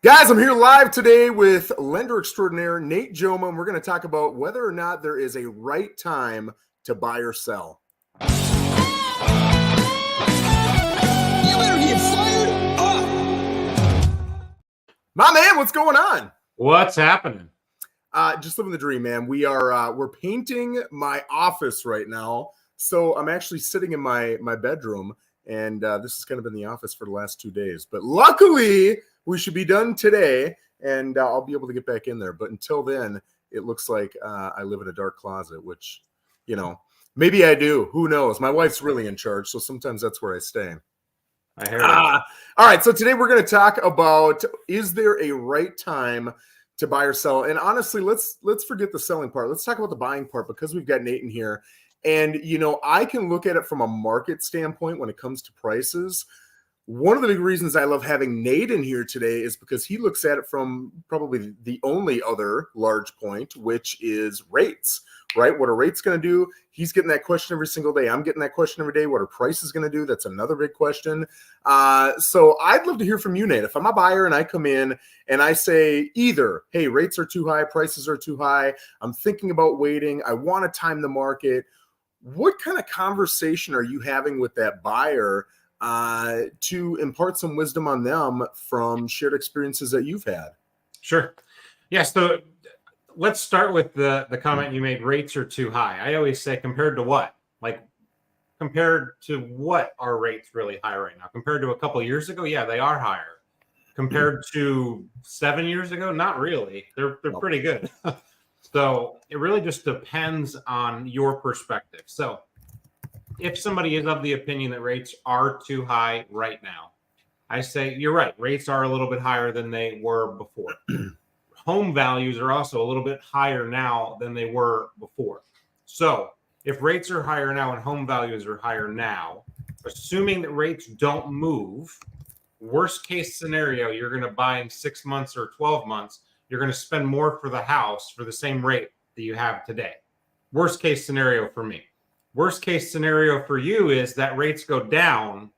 Guys, I'm here live today with lender extraordinaire Nate Jomaa, and we're going to talk about whether or not there is a right time to buy or sell. You better get fired up. My man, what's going on? What's happening? Just living the dream, man. We're painting my office right now, so I'm actually sitting in my bedroom, and this has kind of been the office for the last 2 days. But luckily, we should be done today, and I'll be able to get back in there. But until then, it looks like I live in a dark closet, which, maybe I do. Who knows? My wife's really in charge, so sometimes that's where I stay. I heard All right, so today we're going to talk about, is there a right time to buy or sell? And honestly, let's forget the selling part. Let's talk about the buying part, because we've got Nate in here. And, I can look at it from a market standpoint when it comes to prices. One of the big reasons I love having Nate in here today is because he looks at it from probably the only other large point, which is rates, right? What are rates going to do? He's getting that question every single day. I'm getting that question every day. What are prices going to do? That's another big question. So I'd love to hear from you, Nate. If I'm a buyer and I come in and I say either, hey, rates are too high, prices are too high, I'm thinking about waiting, I want to time the market, what kind of conversation are you having with that buyer to impart some wisdom on them from shared experiences that you've had? Sure. Yes. So let's start with the comment you made. Rates are too high. I always say, compared to what? Like, compared to what are rates really high right now? Compared to a couple of years ago? Yeah, they are higher. Compared to 7 years ago? Not really. They're pretty good. So it really just depends on your perspective. So if somebody is of the opinion that rates are too high right now, I say you're right. Rates are a little bit higher than they were before. Home values are also a little bit higher now than they were before. So if rates are higher now and home values are higher now, assuming that rates don't move, worst case scenario, you're going to buy in 6 months or 12 months, you're going to spend more for the house for the same rate that you have today. Worst case scenario for me. Worst case scenario for you is that rates go down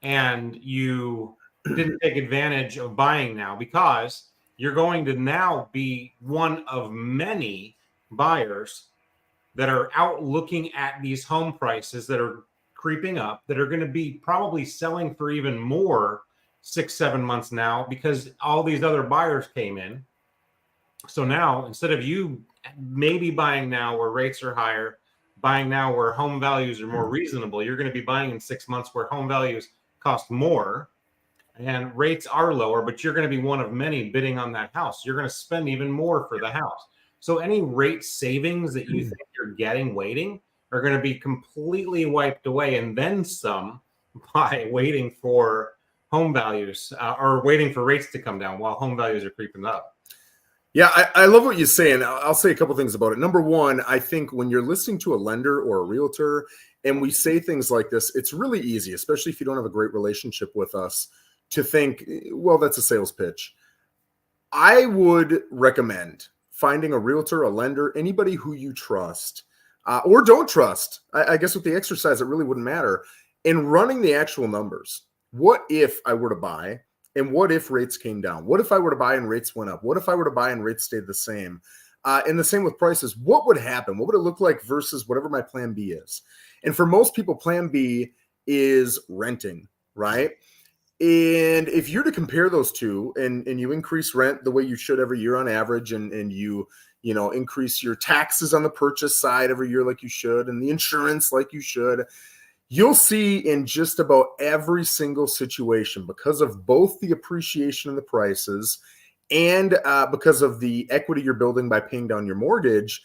and you didn't take advantage of buying now, because you're going to now be one of many buyers that are out looking at these home prices that are creeping up, that are going to be probably selling for even more 6-7 months now, because all these other buyers came in. So now, instead of you maybe buying now where rates are higher, buying now where home values are more reasonable, you're going to be buying in 6 months where home values cost more and rates are lower, but you're going to be one of many bidding on that house. You're going to spend even more for the house. So any rate savings that you think you're getting waiting are going to be completely wiped away, and then some, by waiting for home values or waiting for rates to come down while home values are creeping up. Yeah, I love what you're saying. I'll say a couple things about it. Number one, I think when you're listening to a lender or a realtor and we say things like this, it's really easy, especially if you don't have a great relationship with us, to think, well, that's a sales pitch. I would recommend finding a realtor, a lender, anybody who you trust or don't trust. I guess with the exercise, it really wouldn't matter. And running the actual numbers. What if I were to buy? And what if rates came down? What if I were to buy and rates went up? What if I were to buy and rates stayed the same? And the same with prices. What would happen? What would it look like versus whatever my plan B is? And for most people, plan B is renting, right? And if you're to compare those two and you increase rent the way you should every year on average, and you increase your taxes on the purchase side every year like you should, and the insurance like you should, you'll see in just about every single situation, because of both the appreciation in the prices and because of the equity you're building by paying down your mortgage,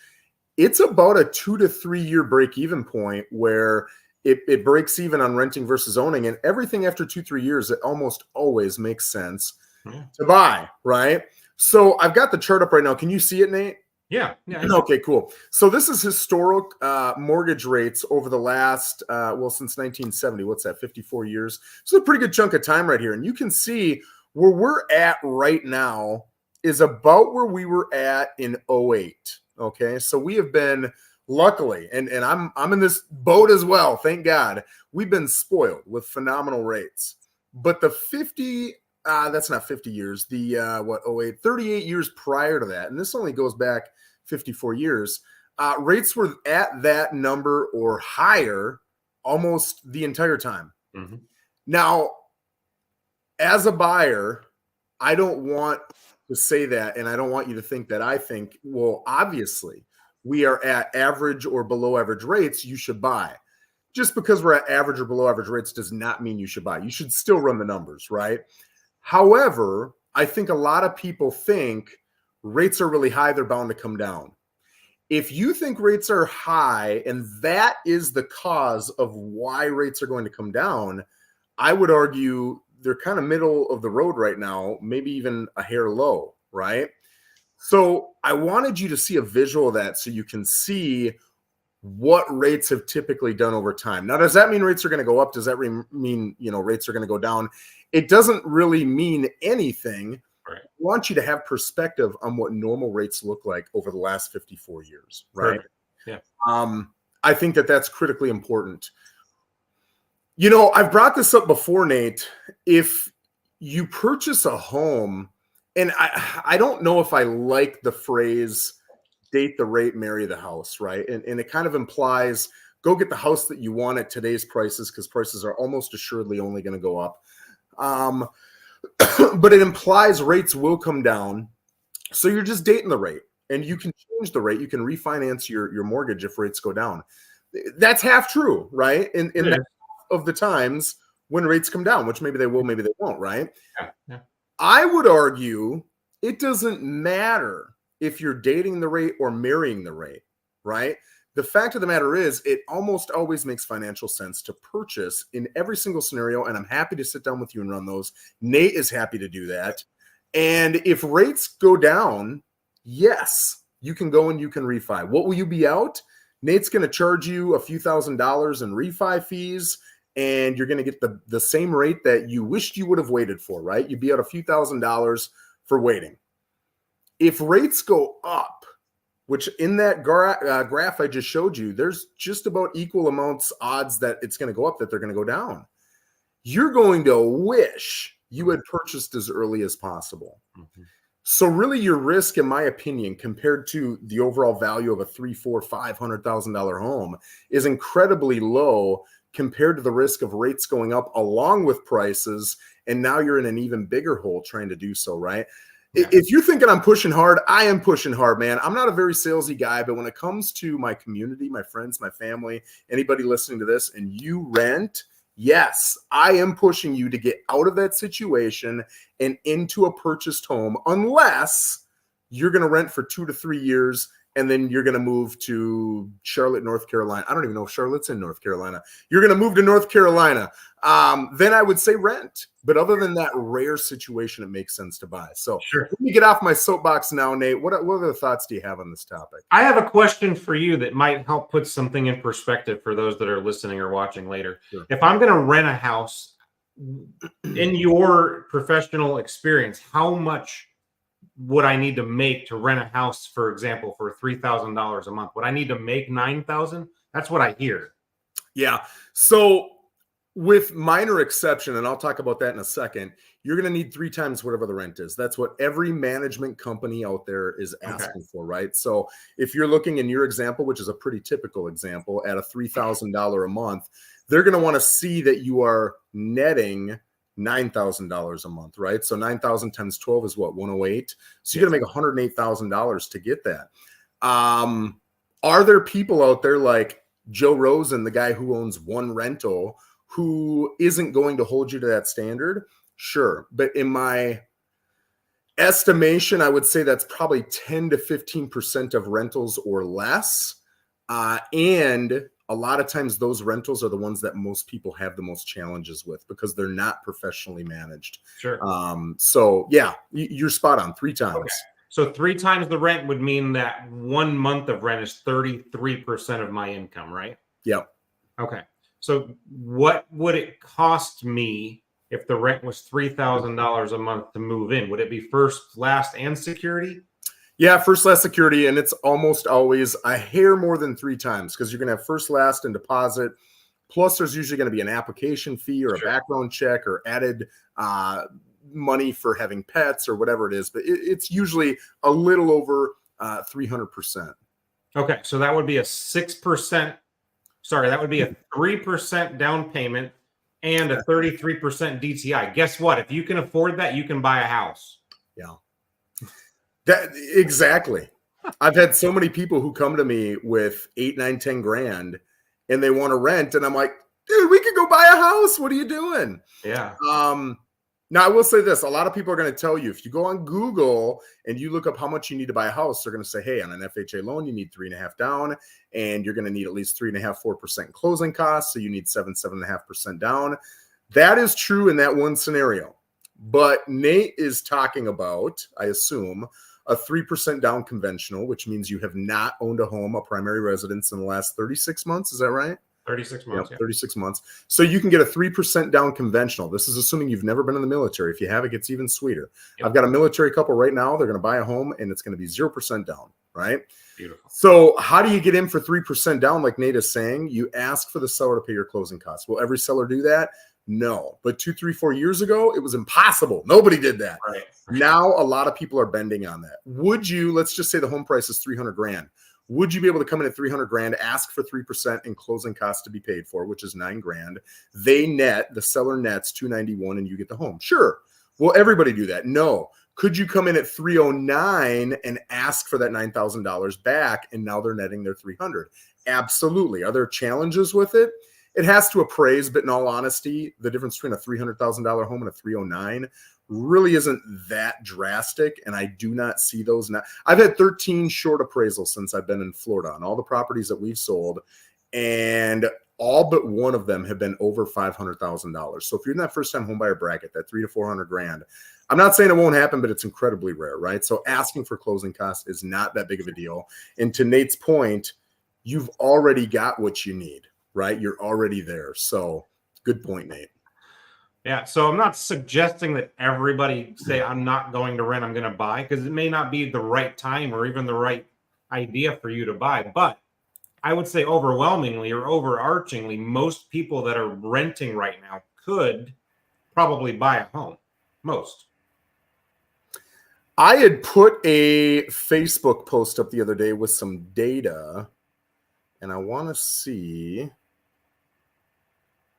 it's about a 2 to 3 year break-even point where it breaks even on renting versus owning. And everything after 2-3 years, it almost always makes sense to buy, right? So I've got the chart up right now. Can you see it, Nate? Yeah. Okay, cool. So this is historic mortgage rates over the last, since 1970. What's that, 54 years? So a pretty good chunk of time right here. And you can see where we're at right now is about where we were at in 08. Okay, so we have been, luckily, and I'm in this boat as well, thank God, we've been spoiled with phenomenal rates. But the 50 That's not 50 years. The what? Oh wait, 38 years prior to that, and this only goes back 54 years. Rates were at that number or higher almost the entire time. Mm-hmm. Now, as a buyer, I don't want to say that, and I don't want you to think that I think, well, obviously, we are at average or below average rates, you should buy. Just because we're at average or below average rates does not mean you should buy. You should still run the numbers, right? However, I think a lot of people think rates are really high, they're bound to come down. If you think rates are high and that is the cause of why rates are going to come down, I would argue they're kind of middle of the road right now, maybe even a hair low, right? So I wanted you to see a visual of that so you can see what rates have typically done over time. Now, does that mean rates are going to go up? Does that mean, rates are going to go down? It doesn't really mean anything. Right. I want you to have perspective on what normal rates look like over the last 54 years, right? Perfect. Yeah. I think that that's critically important. I've brought this up before, Nate. If you purchase a home, and I don't know if I like the phrase date the rate, marry the house, right? And it kind of implies go get the house that you want at today's prices because prices are almost assuredly only going to go up. But it implies rates will come down. So you're just dating the rate and you can change the rate. You can refinance your mortgage if rates go down. That's half true, right? In that of the times when rates come down, which maybe they will, maybe they won't, right? Yeah. I would argue it doesn't matter if you're dating the rate or marrying the rate, right? The fact of the matter is it almost always makes financial sense to purchase in every single scenario, and I'm happy to sit down with you and run those. Nate is happy to do that. And if rates go down, yes, you can go and you can refi. What will you be out? Nate's going to charge you a few $1,000s in refi fees, and you're going to get the same rate that you wished you would have waited for, right? You'd be out a few $1,000s for waiting. If rates go up, which in that graph I just showed you, there's just about equal amounts odds that it's going to go up, that they're going to go down. You're going to wish you had purchased as early as possible. Mm-hmm. So really your risk, in my opinion, compared to the overall value of a $300,000, $400,000, $500,000 home is incredibly low compared to the risk of rates going up along with prices. And now you're in an even bigger hole trying to do so, right? Yeah. If you're thinking I'm pushing hard, I am pushing hard, man. I'm not a very salesy guy, but when it comes to my community, my friends, my family, anybody listening to this, and you rent, yes, I am pushing you to get out of that situation and into a purchased home, unless you're going to rent for 2 to 3 years and then you're going to move to Charlotte, North Carolina. I don't even know if Charlotte's in North Carolina. You're going to move to North Carolina. Then I would say rent. But other than that rare situation, it makes sense to buy. So sure. Let me get off my soapbox now, Nate. What other thoughts do you have on this topic? I have a question for you that might help put something in perspective for those that are listening or watching later. Sure. If I'm going to rent a house, in your professional experience, how much would I need to make to rent a house, for example, for $3,000 a month? Would I need to make $9,000? That's what I hear. Yeah. So with minor exception, and I'll talk about that in a second, you're going to need 3 times whatever the rent is. That's what every management company out there is asking for, right? So if you're looking in your example, which is a pretty typical example, at a $3,000 a month, they're going to want to see that you are netting $9,000 a month, right? So 9,000 times 12 is what, 108? So you're going to make $108,000 to get that. Are there people out there like Joe Rosen, the guy who owns one rental, who isn't going to hold you to that standard? Sure. But in my estimation, I would say that's probably 10 to 15% of rentals or less. And a lot of times those rentals are the ones that most people have the most challenges with because they're not professionally managed. Sure. So yeah, you're spot on 3 times. Okay. So 3 times the rent would mean that 1 month of rent is 33% of my income, right? Yep. Okay. So what would it cost me if the rent was $3,000 a month to move in? Would it be first, last, and security? Yeah, first, last, security, and it's almost always a hair more than 3 times because you're going to have first, last, and deposit. Plus, there's usually going to be an application fee or a background check or added money for having pets or whatever it is, but it's usually a little over 300%. Okay, so that would be a 6%. Sorry, that would be a 3% down payment and a 33% DTI. Guess what? If you can afford that, you can buy a house. Yeah. That exactly. I've had so many people who come to me with 8, 9, 10 grand and they want to rent. And I'm like, dude, we could go buy a house. What are you doing? Yeah. Now I will say this. A lot of people are going to tell you, if you go on Google and you look up how much you need to buy a house, they're going to say, hey, on an FHA loan, you need 3.5 down and you're going to need at least 3.5, 4% closing costs. So you need 7.5% down. That is true in that one scenario. But Nate is talking about, I assume, a 3% down conventional, which means you have not owned a home, a primary residence in the last 36 months. Is that right? 36 months. Yep, 36 months. So you can get a 3% down conventional. This is assuming you've never been in the military. If you have, it gets even sweeter. Yep. I've got a military couple right now. They're going to buy a home and it's going to be 0% down, right? Beautiful. So how do you get in for 3% down? Like Nate is saying, you ask for the seller to pay your closing costs. Will every seller do that? No. But 2, 3, 4 years ago, it was impossible. Nobody did that. Right. Now a lot of people are bending on that. Would you, let's just say the home price is 300 grand. Would you be able to come in at 300 grand, ask for 3% and closing costs to be paid for, which is 9 grand? They net, the seller nets 291 and you get the home. Sure. Will everybody do that? No. Could you come in at 309 and ask for that $9,000 back and now they're netting their 300? Absolutely. Are there challenges with it? It has to appraise, but in all honesty, the difference between a $300,000 home and a 309 really isn't that drastic, and I do not see those now. I've had 13 short appraisals since I've been in Florida on all the properties that we've sold, and all but one of them have been over $500,000. So if you're in that first-time homebuyer bracket, that 300 to 400 grand, I'm not saying it won't happen, but it's incredibly rare, right? So asking for closing costs is not that big of a deal. And to Nate's point, you've already got what you need, right? You're already there. So good point, Nate. Yeah, so I'm not suggesting that everybody say, I'm not going to rent, I'm going to buy, because it may not be the right time or even the right idea for you to buy. But I would say overwhelmingly or overarchingly, most people that are renting right now could probably buy a home. Most. I had put a Facebook post up the other day with some data, and I want to see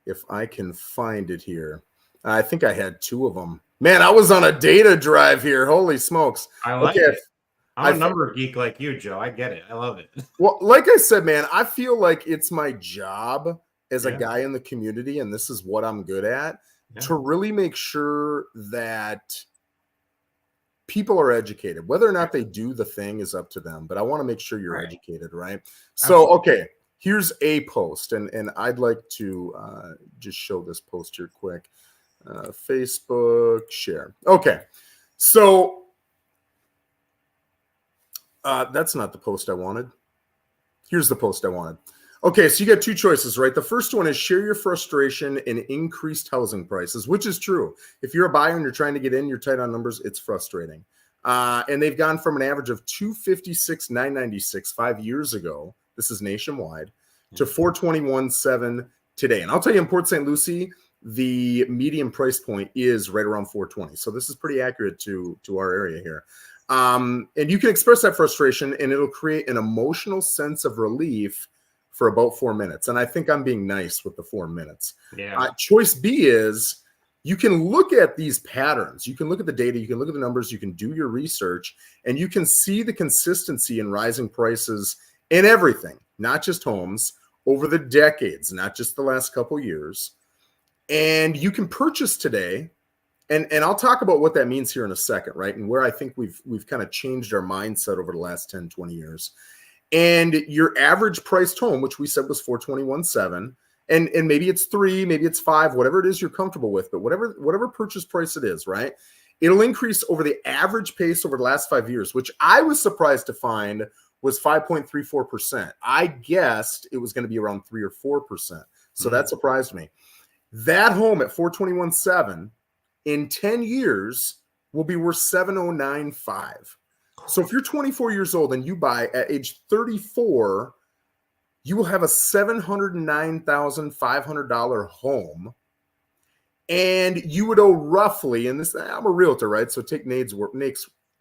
if I can find it here. I think I had 2 of them. Man, I was on a data drive here. Holy smokes. I like it. I'm a number geek like you, Joe. I get it. I love it. Well, like I said, man, I feel like it's my job as a guy in the community, and this is what I'm good at, to really make sure that people are educated. Whether or not they do the thing is up to them, but I want to make sure you're educated, right? So, okay, here's a post, and I'd like to just show this post here quick. Facebook share. Okay, so that's not the post I wanted. Here's the post I wanted. Okay, so you got 2 choices, right? The first one is share your frustration in increased housing prices, which is true. If you're a buyer and you're trying to get in, you're tight on numbers, it's frustrating. And they've gone from an average of 256,996 5 years ago, this is nationwide, to 421,7 today. And I'll tell you, in Port St. Lucie, the median price point is right around 420. So this is pretty accurate to our area here. And you can express that frustration and it'll create an emotional sense of relief for about 4 minutes. And I think I'm being nice with the 4 minutes. Yeah. Choice B is you can look at these patterns. You can look at the data. You can look at the numbers. You can do your research and you can see the consistency in rising prices in everything, not just homes, over the decades, not just the last couple years. And you can purchase today, and I'll talk about what that means here in a second, right? And where I think we've kind of changed our mindset over the last 10, 20 years. And your average priced home, which we said was 421,7, and maybe it's 3, maybe it's 5, whatever it is you're comfortable with, but whatever purchase price it is, right? It'll increase over the average pace over the last 5 years, which I was surprised to find was 5.34%. I guessed it was going to be around 3 or 4%. So that surprised me. That home at 421,7 in 10 years will be worth 709,5. So if you're 24 years old and you buy at age 34, you will have a $709,500 home and you would owe roughly, and this, I'm a realtor, right? So take Nate's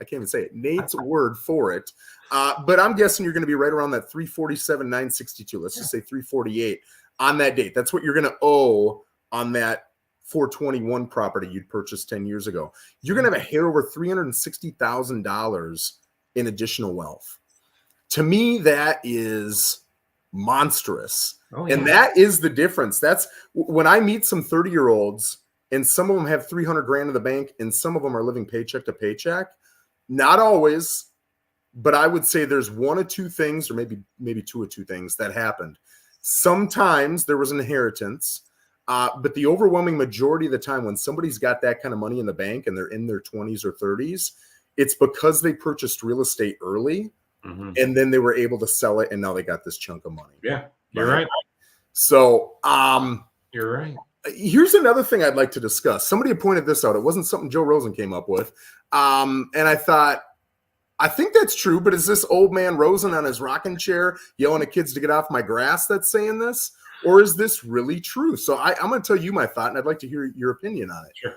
I can't even say it, Nate's word for it. But I'm guessing you're going to be right around that 347,962. Let's just say 348 on that date. That's what you're going to owe on that 421 property you'd purchased 10 years ago. You're going to have a hair over $360,000 in additional wealth. To me, that is monstrous. Oh, yeah. And that is the difference. That's when I meet some 30-year-olds and some of them have 300 grand in the bank and some of them are living paycheck to paycheck. Not always, but I would say there's one of two things, or maybe two of two things that happened. Sometimes there was an inheritance, but the overwhelming majority of the time when somebody's got that kind of money in the bank and they're in their 20s or 30s, it's because they purchased real estate early and then they were able to sell it and now they got this chunk of money. Yeah, you're right. So you're right. Here's another thing I'd like to discuss. Somebody had pointed this out. It wasn't something Joe Rosen came up with. And I thought, I think that's true, but is this old man Rosen on his rocking chair yelling at kids to get off my grass that's saying this? Or is this really true? So I'm going to tell you my thought, and I'd like to hear your opinion on it. Sure.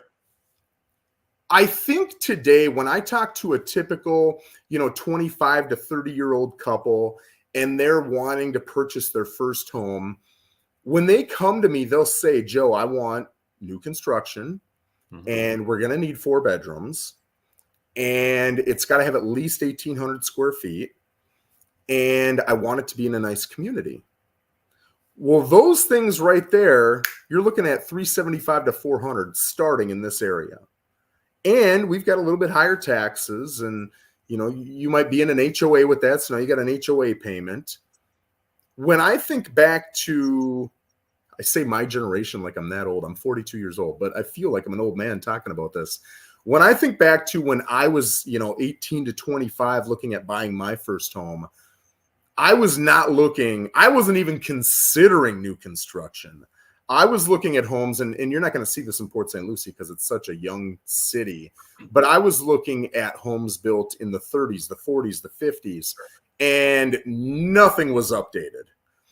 I think today when I talk to a typical, 25 to 30-year-old couple, and they're wanting to purchase their first home, when they come to me, they'll say, Joe, I want new construction, and we're going to need 4 bedrooms, and it's got to have at least 1,800 square feet, and I want it to be in a nice community. Well, those things right there, you're looking at 375 to 400 starting in this area. And we've got a little bit higher taxes, and you might be in an HOA with that, so now you got an HOA payment. When I think back to, I say my generation like I'm that old. I'm 42 years old, but I feel like I'm an old man talking about this. When I think back to when I was, 18 to 25 looking at buying my first home, I wasn't even considering new construction. I was looking at homes, and you're not going to see this in Port St. Lucie because it's such a young city, but I was looking at homes built in the 30s, the 40s, the 50s, and nothing was updated.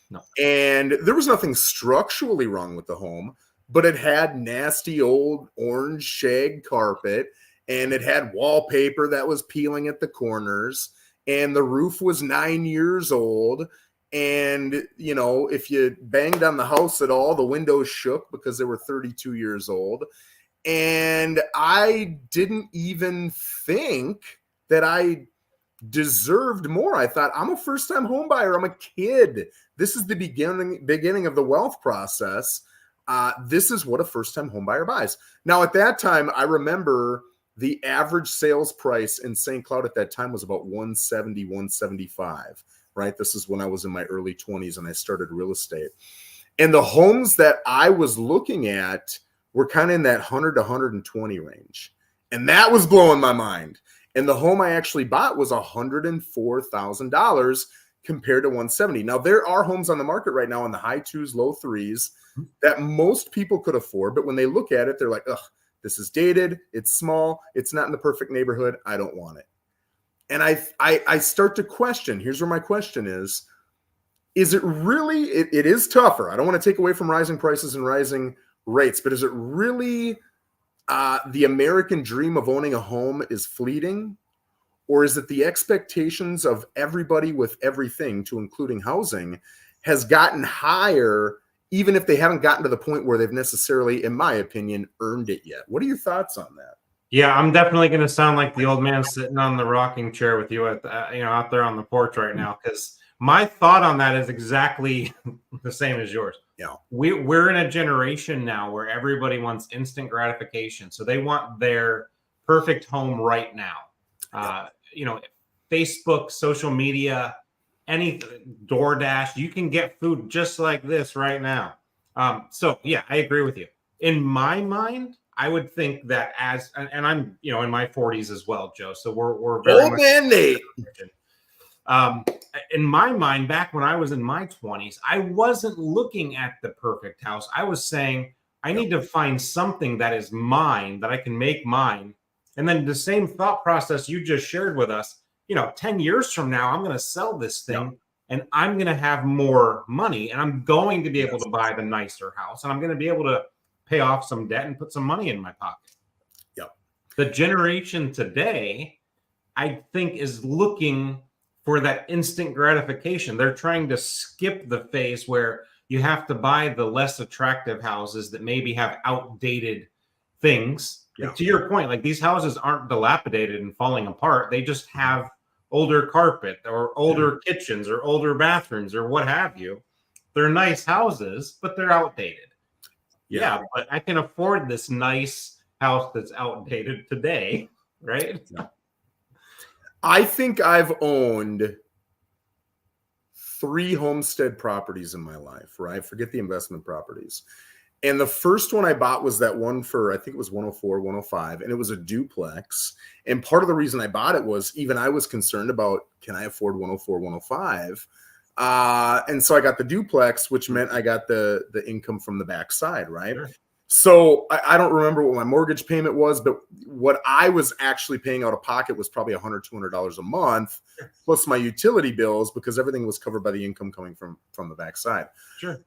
No. And there was nothing structurally wrong with the home, but it had nasty old orange shag carpet, and it had wallpaper that was peeling at the corners, and the roof was 9 years old. And, if you banged on the house at all, the windows shook because they were 32 years old. And I didn't even think that I deserved more. I thought, I'm a first-time home buyer. I'm a kid. This is the beginning of the wealth process. This is what a first-time home buyer buys. Now, at that time, I remember the average sales price in St. Cloud at that time was about 170, 175. Right? This is when I was in my early 20s and I started real estate. And the homes that I was looking at were kind of in that 100 to 120 range. And that was blowing my mind. And the home I actually bought was $104,000 compared to 170. Now, there are homes on the market right now in the high 2s, low 3s that most people could afford. But when they look at it, they're like, ugh, this is dated. It's small. It's not in the perfect neighborhood. I don't want it. And I start to question, here's where my question is it really, it is tougher. I don't want to take away from rising prices and rising rates, but is it really the American dream of owning a home is fleeting? Or is it the expectations of everybody with everything, to including housing, has gotten higher, even if they haven't gotten to the point where they've necessarily, in my opinion, earned it yet? What are your thoughts on that? Yeah, I'm definitely going to sound like the old man sitting on the rocking chair with you, out there on the porch right now, because my thought on that is exactly the same as yours. Yeah, we're in a generation now where everybody wants instant gratification, so they want their perfect home right now. Facebook, social media, anything, DoorDash, you can get food just like this right now. So yeah, I agree with you. In my mind, I would think that and I'm, in my 40s as well, Joe. So we're very old man Nate. In my mind, back when I was in my 20s, I wasn't looking at the perfect house. I was saying, I need to find something that is mine, that I can make mine. And then the same thought process you just shared with us, 10 years from now, I'm going to sell this thing and I'm going to have more money and I'm going to be able to buy the nicer house and I'm going to be able to pay off some debt and put some money in my pocket. Yep. The generation today, I think, is looking for that instant gratification. They're trying to skip the phase where you have to buy the less attractive houses that maybe have outdated things. Yeah. Like, to your point, like, these houses aren't dilapidated and falling apart. They just have older carpet or older kitchens or older bathrooms or what have you. They're nice houses, but they're outdated. Yeah, but I can afford this nice house that's outdated today, right? Yeah. I think I've owned 3 homestead properties in my life, right? Forget the investment properties. And the first one I bought was that one for, I think it was 104, 105, and it was a duplex. And part of the reason I bought it was even I was concerned about, can I afford 104, 105? And so I got the duplex, which meant I got the income from the backside, right? Sure. So I don't remember what my mortgage payment was, but what I was actually paying out of pocket was probably $100, $200 a month, plus my utility bills, because everything was covered by the income coming from the backside. Sure.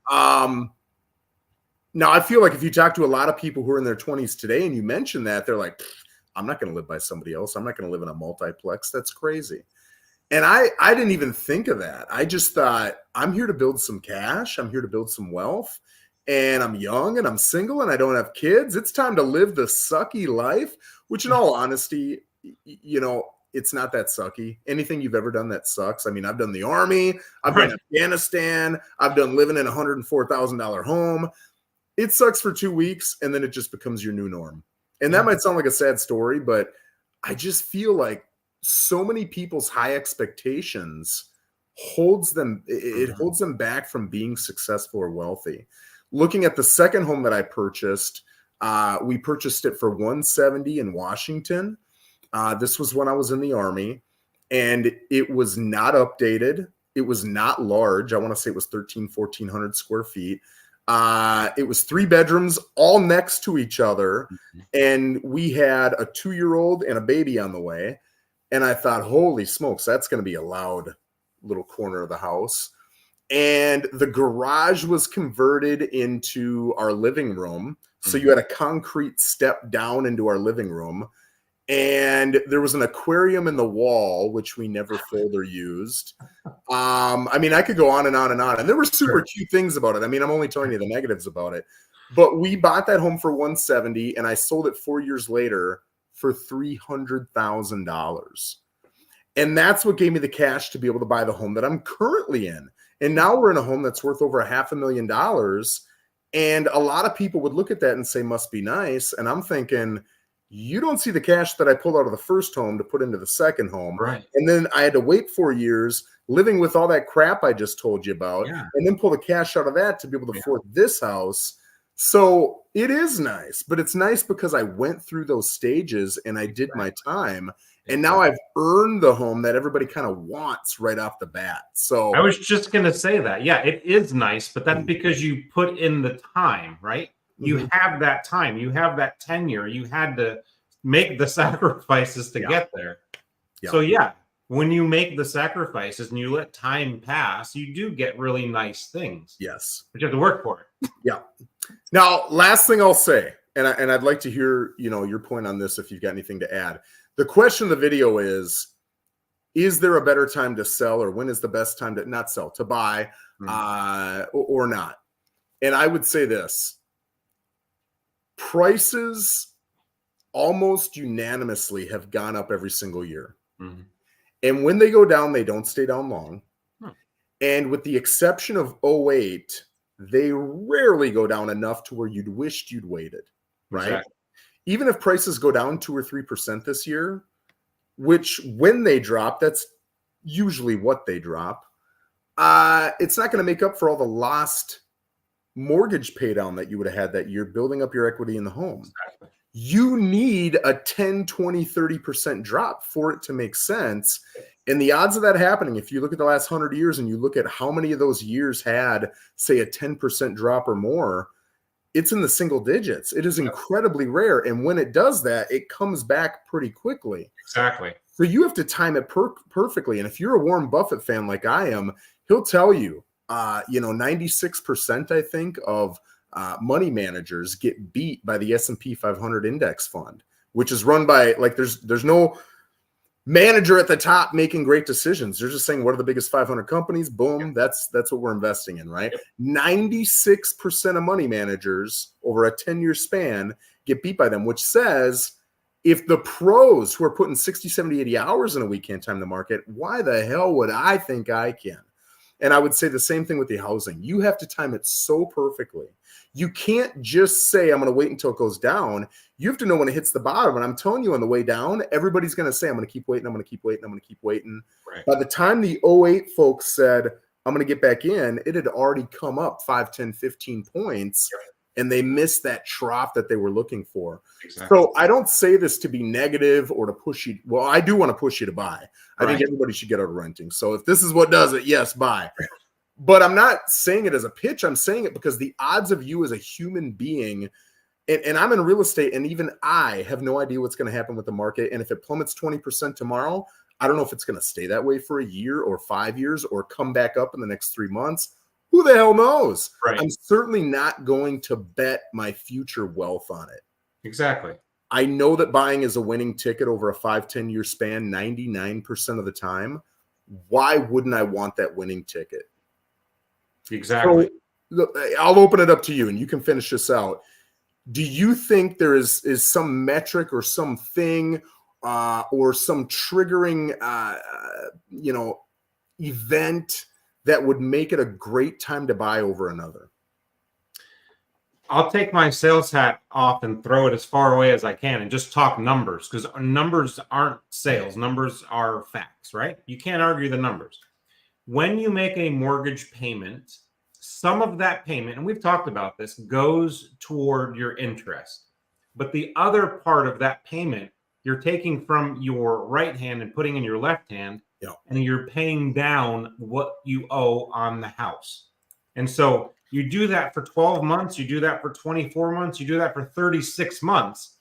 Now, I feel like if you talk to a lot of people who are in their 20s today and you mention that, they're like, I'm not going to live by somebody else. I'm not going to live in a multiplex. That's crazy. And I didn't even think of that. I just thought, I'm here to build some cash. I'm here to build some wealth. And I'm young and I'm single and I don't have kids. It's time to live the sucky life, which in all honesty, you know, it's not that sucky. Anything you've ever done that sucks. I mean, I've done the Army. I've done Afghanistan. I've done living in a $104,000 home. It sucks for 2 weeks and then it just becomes your new norm. And that might sound like a sad story, but I just feel like so many people's high expectations holds them back from being successful or wealthy. Looking at the second home that I purchased, we purchased it for $170 in Washington. This was when I was in the Army, and it was not updated. It was not large. I want to say it was 1,400 square feet. It was 3 bedrooms all next to each other. And we had a 2-year-old and a baby on the way. And I thought, holy smokes, that's going to be a loud little corner of the house. And the garage was converted into our living room. So you had a concrete step down into our living room. And there was an aquarium in the wall, which we never filled or used. I mean, I could go on and on and on. And there were super cute things about it. I mean, I'm only telling you the negatives about it. But we bought that home for $170, and I sold it 4 years later for $300,000. And that's what gave me the cash to be able to buy the home that I'm currently in. And now we're in a home that's worth over $500,000. And a lot of people would look at that and say, must be nice. And I'm thinking, you don't see the cash that I pulled out of the first home to put into the second home. Right. And then I had to wait 4 years living with all that crap I just told you about, and then pull the cash out of that to be able to afford this house. So it is nice, but it's nice because I went through those stages and I did my time. And now I've earned the home that everybody kind of wants right off the bat. So I was just going to say that. Yeah, it is nice, but that's because you put in the time, right? You have that time. You have that tenure. You had to make the sacrifices to get there. So yeah, when you make the sacrifices and you let time pass, you do get really nice things. Yes. But you have to work for it. Yeah. Now, last thing I'll say, and I'd like to hear, your point on this if you've got anything to add. The question of the video is there a better time to sell, or when is the best time to not sell, to buy or not? And I would say this. Prices almost unanimously have gone up every single year. And when they go down, they don't stay down long. And with the exception of 2008, they rarely go down enough to where you'd wished you'd waited, right? Exactly. Even if prices go down 2 or 3% this year, which when they drop, that's usually what they drop, it's not going to make up for all the lost mortgage pay down that you would have had that year building up your equity in the home. Exactly. You need a 10, 20, 30% drop for it to make sense. And the odds of that happening, if you look at the last 100 years and you look at how many of those years had, say, a 10% drop or more, it's in the single digits. It is incredibly rare. And when it does that, it comes back pretty quickly. Exactly. So you have to time it perfectly. And if you're a Warren Buffett fan like I am, he'll tell you, 96%, I think, of money managers get beat by the S&P 500 index fund, which is run by, like, there's no manager at the top making great decisions. They're just saying, what are the biggest 500 companies? Boom. That's what we're investing in, right? 96% of money managers over a 10-year span get beat by them, which says if the pros who are putting 60, 70, 80 hours in a week can't time the market, why the hell would I think I can? And I would say the same thing with the housing. You have to time it so perfectly. You can't just say, I'm going to wait until it goes down. You have to know when it hits the bottom. And I'm telling you, on the way down, everybody's going to say, I'm going to keep waiting. I'm going to keep waiting. I'm going to keep waiting. Right. By the time the '08 folks said, I'm going to get back in, it had already come up 5, 10, 15 points. And they missed that trough that they were looking for. Exactly. So I don't say this to be negative or to push you. Well, I do want to push you to buy. I think everybody should get out of renting. So if this is what does it, yes, buy. But I'm not saying it as a pitch. I'm saying it because the odds of you as a human being, and I'm in real estate, and even I have no idea what's going to happen with the market. And if it plummets 20% tomorrow, I don't know if it's going to stay that way for a year or 5 years or come back up in the next 3 months. Who the hell knows? Right. I'm certainly not going to bet my future wealth on it. Exactly. I know that buying is a winning ticket over a 5, 10-year span 99% of the time. Why wouldn't I want that winning ticket? Exactly. So, look, I'll open it up to you, and you can finish this out. Do you think there is some metric or something or some triggering event that would make it a great time to buy over another? I'll take my sales hat off and throw it as far away as I can and just talk numbers, because numbers aren't sales. Numbers are facts, right? You can't argue the numbers. When you make a mortgage payment, some of that payment, and we've talked about this, goes toward your interest. But the other part of that payment, you're taking from your right hand and putting in your left hand, and you're paying down what you owe on the house. And so you do that for 12 months, you do that for 24 months, you do that for 36 months.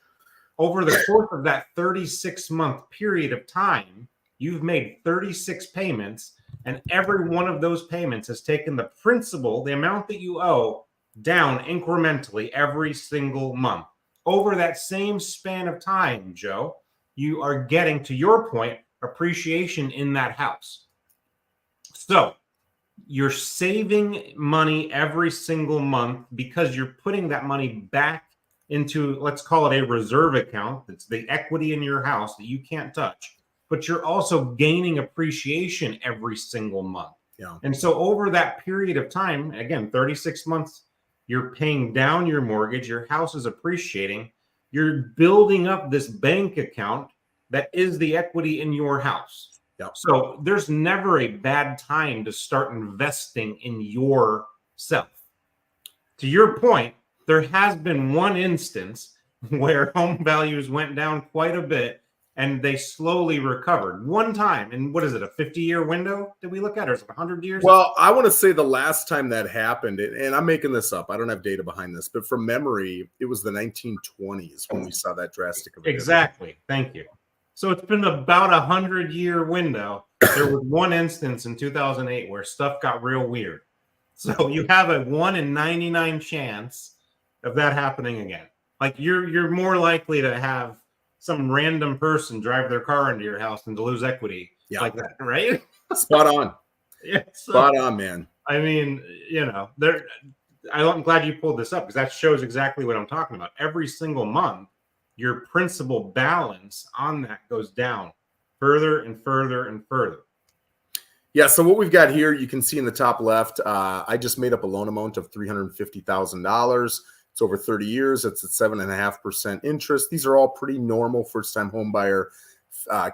Over the course of that 36-month period of time, you've made 36 payments, and every one of those payments has taken the principal, the amount that you owe, down incrementally every single month. Over that same span of time, Joe, you are getting, to your point, appreciation in that house. So you're saving money every single month because you're putting that money back into, let's call it a reserve account. That's the equity in your house that you can't touch, but you're also gaining appreciation every single month. And so over that period of time, again, 36 months, you're paying down your mortgage, your house is appreciating, you're building up this bank account that is the equity in your house. So there's never a bad time to start investing in yourself. To your point, there has been one instance where home values went down quite a bit and they slowly recovered. One time, and what is it, a 50-year window did we look at, or is it 100 years? Well, I want to say the last time that happened, and I'm making this up, I don't have data behind this, but from memory, it was the 1920s when we saw that drastic of a Exactly. Thank you. So it's been about a 100-year window. There was one instance in 2008 where stuff got real weird. So you have a 1 in 99 chance of that happening again. Like you're more likely to have some random person drive their car into your house than to lose equity like that, right? Spot on. So, spot on, man. I mean, I'm glad you pulled this up because that shows exactly what I'm talking about. Every single month, your principal balance on that goes down further and further and further. Yeah, so what we've got here, you can see in the top left, I just made up a loan amount of $350,000. It's over 30 years. It's at 7.5% interest. These are all pretty normal first-time home buyer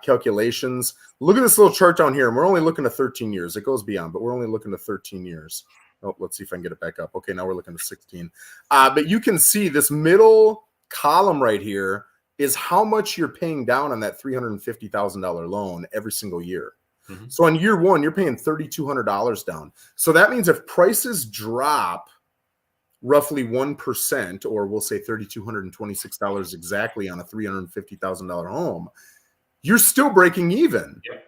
calculations. Look at this little chart down here, and we're only looking at 13 years. It goes beyond, but we're only looking at 13 years. Oh, let's see if I can get it back up. Okay, now we're looking at 16. But you can see this middle column right here is how much you're paying down on that $350,000 loan every single year. Mm-hmm. So on year one, you're paying $3,200 down. So that means if prices drop roughly 1%, or we'll say $3,226 exactly on a $350,000 home, you're still breaking even. Yeah.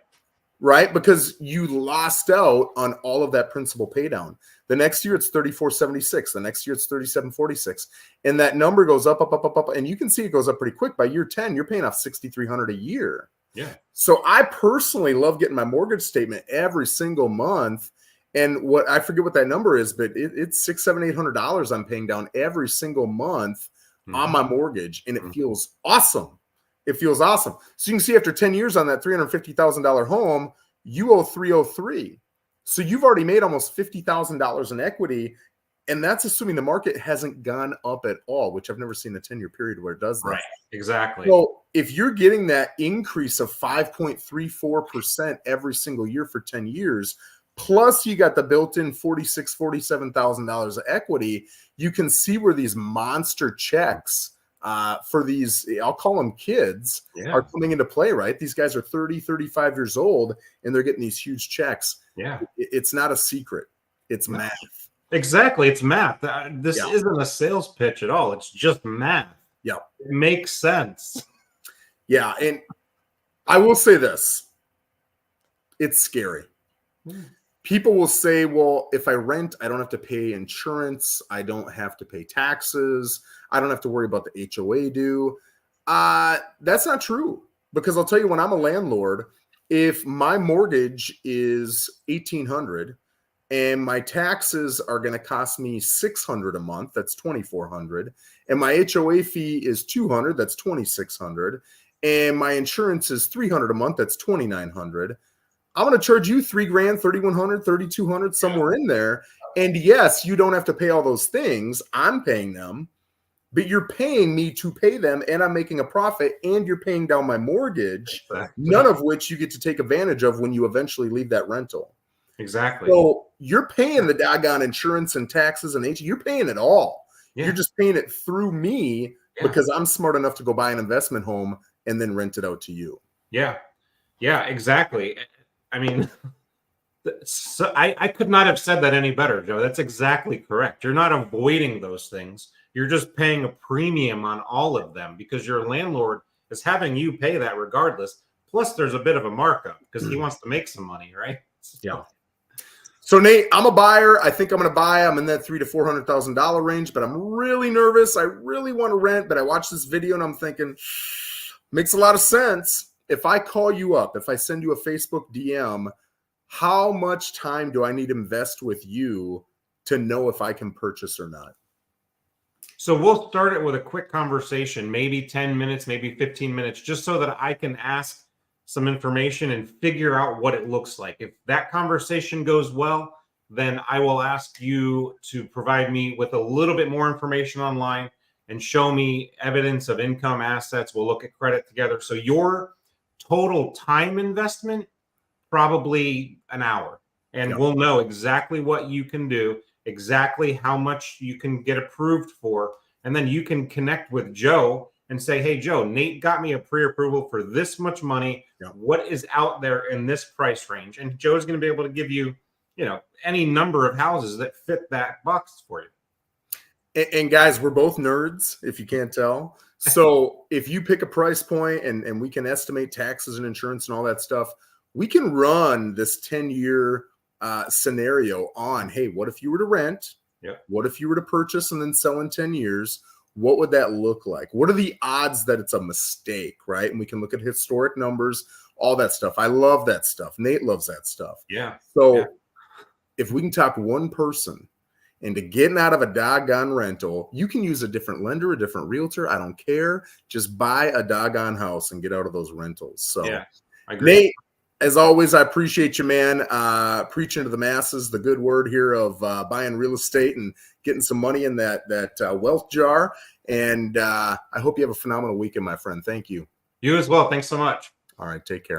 right? Because you lost out on all of that principal pay down. The next year it's 34.76. The next year it's 37.46. And that number goes up, up, up, up, up. And you can see it goes up pretty quick. By year 10, you're paying off $6,300 a year. Yeah. So I personally love getting my mortgage statement every single month. And what I forget what that number is, but it's $600, $700, $800 I'm paying down every single month on my mortgage. And it feels awesome. It feels awesome. So you can see after 10 years on that $350,000 home, you owe $303,000. So you've already made almost $50,000 in equity. And that's assuming the market hasn't gone up at all, which I've never seen a 10-year period where it does that. Right. Exactly. So if you're getting that increase of 5.34% every single year for 10 years, plus you got the built-in $46,000, $47,000 of equity, you can see where these monster checks for these, I'll call them kids, are coming into play, right? These guys are 30, 35 years old, and they're getting these huge checks. Yeah. It's not a secret. It's math. Exactly. It's math. This isn't a sales pitch at all. It's just math. Yeah. It makes sense. Yeah. And I will say this. It's scary. People will say, well, if I rent, I don't have to pay insurance. I don't have to pay taxes. I don't have to worry about the HOA due. That's not true. Because I'll tell you, when I'm a landlord, if my mortgage is $1,800 and my taxes are going to cost me $600 a month, that's $2,400, and my HOA fee is $200, that's $2,600, and my insurance is $300 a month, that's $2,900. I'm going to charge you $3,000, $3,100, $3,200, somewhere in there. And yes, you don't have to pay all those things. I'm paying them, but you're paying me to pay them, and I'm making a profit, and you're paying down my mortgage, none of which you get to take advantage of when you eventually leave that rental. Exactly. So you're paying the doggone insurance and taxes and you're paying it all. Yeah. You're just paying it through me because I'm smart enough to go buy an investment home and then rent it out to you. Yeah. Yeah, exactly. I mean, so I could not have said that any better, Joe. That's exactly correct. You're not avoiding those things. You're just paying a premium on all of them because your landlord is having you pay that regardless. Plus, there's a bit of a markup because he wants to make some money, right? Yeah. So Nate, I'm a buyer. I think I'm going to buy. I'm in that $300,000 to $400,000 range, but I'm really nervous. I really want to rent, but I watched this video and I'm thinking, makes a lot of sense. If I call you up, if I send you a Facebook DM, how much time do I need to invest with you to know if I can purchase or not? So we'll start it with a quick conversation, maybe 10 minutes, maybe 15 minutes, just so that I can ask some information and figure out what it looks like. If that conversation goes well, then I will ask you to provide me with a little bit more information online and show me evidence of income, assets. We'll look at credit together. So your total time investment, probably an hour. And we'll know exactly what you can do, exactly how much you can get approved for. And then you can connect with Joe and say, hey, Joe, Nate got me a pre-approval for this much money. What is out there in this price range? And Joe's going to be able to give you, any number of houses that fit that box for you. And guys, we're both nerds, if you can't tell. So if you pick a price point and we can estimate taxes and insurance and all that stuff, we can run this 10-year scenario on, hey, what if you were to rent? What if you were to purchase and then sell in 10 years? What would that look like? What are the odds that it's a mistake, right? And we can look at historic numbers, all that stuff. I love that stuff. Nate loves that stuff. So if we can talk one person into getting out of a doggone rental, you can use a different lender, a different realtor. I don't care. Just buy a doggone house and get out of those rentals. So I agree. Nate, as always, I appreciate you, man. Preaching to the masses, the good word here of buying real estate and getting some money in that wealth jar. And I hope you have a phenomenal weekend, my friend. Thank you. You as well. Thanks so much. All right. Take care.